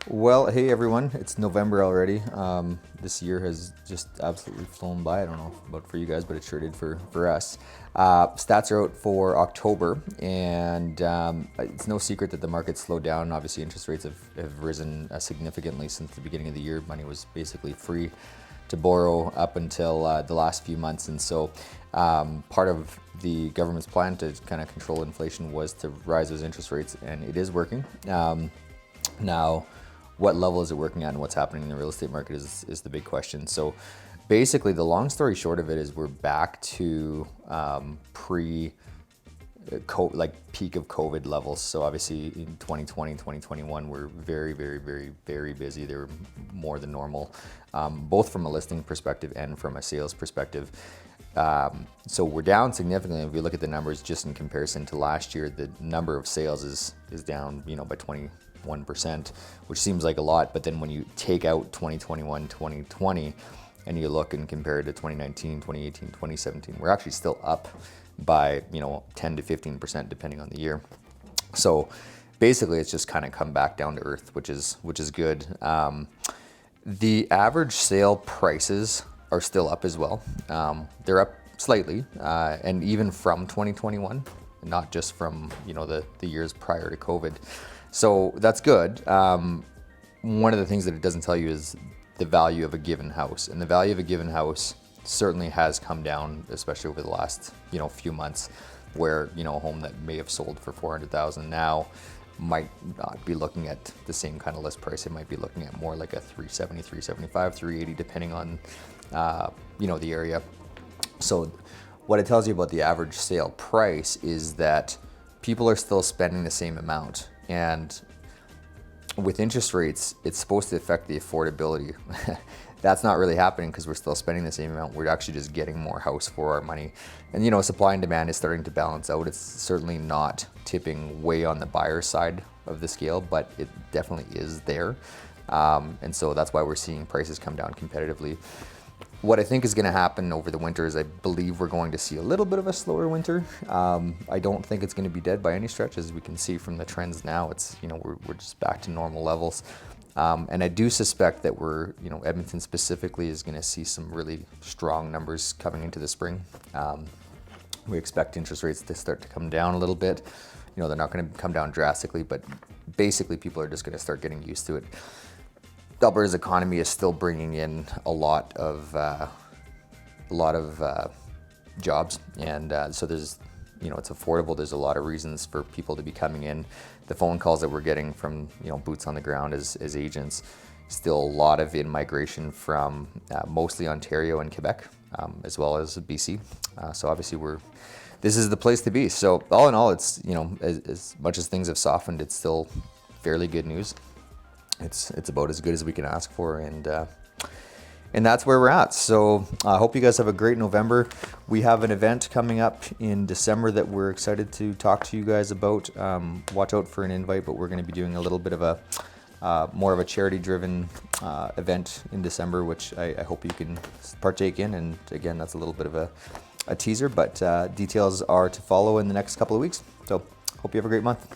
Well, hey everyone, it's November already. This year has just absolutely flown by. I don't know about for you guys, but it sure did for us. Stats are out for October, and it's no secret that the market slowed down. Obviously, interest rates have risen significantly since the beginning of the year. Money was basically free to borrow up until the last few months, and so part of the government's plan to kind of control inflation was to rise those interest rates, and it is working. Now, what level is it working at and what's happening in the real estate market is the big question. So basically, the long story short of it is we're back to peak of COVID levels. So obviously in 2020, 2021, we're very, very, very, very busy. They were more than normal, both from a listing perspective and from a sales perspective. So we're down significantly. If you look at the numbers just in comparison to last year, the number of sales is down, by 21%, which seems like a lot. But then when you take out 2021, 2020, and you look and compare it to 2019, 2018, 2017, we're actually still up by 10 to 15% depending on the year. So basically, it's just kind of come back down to earth, which is good. The average sale prices are still up as well. They're up slightly, and even from 2021, not just from the years prior to COVID. So that's good. One of the things that it doesn't tell you is the value of a given house, and the value of a given house certainly has come down, especially over the last few months, where a home that may have sold for $400,000 now might not be looking at the same kind of list price. It might be looking at more like a 370, 375, 380, depending on the area. So what it tells you about the average sale price is that people are still spending the same amount, and with interest rates, it's supposed to affect the affordability. That's not really happening because we're still spending the same amount. We're actually just getting more house for our money. And supply and demand is starting to balance out. It's certainly not tipping way on the buyer side of the scale, but it definitely is there. And so that's why we're seeing prices come down competitively. What I think is going to happen over the winter is I believe we're going to see a little bit of a slower winter. I don't think it's going to be dead by any stretch. As we can see from the trends now, it's we're just back to normal levels. And I do suspect that Edmonton specifically is going to see some really strong numbers coming into the spring. We expect interest rates to start to come down a little bit. They're not going to come down drastically, but basically people are just going to start getting used to it. Alberta's economy is still bringing in a lot of jobs, and so there's it's affordable. There's a lot of reasons for people to be coming in. The phone calls that we're getting from boots on the ground as agents, still a lot of in-migration from mostly Ontario and Quebec, as well as BC. So obviously this is the place to be. So all in all, it's as much as things have softened, it's still fairly good news. It's about as good as we can ask for, and that's where we're at. So I hope you guys have a great November. We have an event coming up in December that we're excited to talk to you guys about. Watch out for an invite, but we're going to be doing a little bit of a more of a charity-driven event in December, which I hope you can partake in. And again, that's a little bit of a teaser, but details are to follow in the next couple of weeks. So hope you have a great month.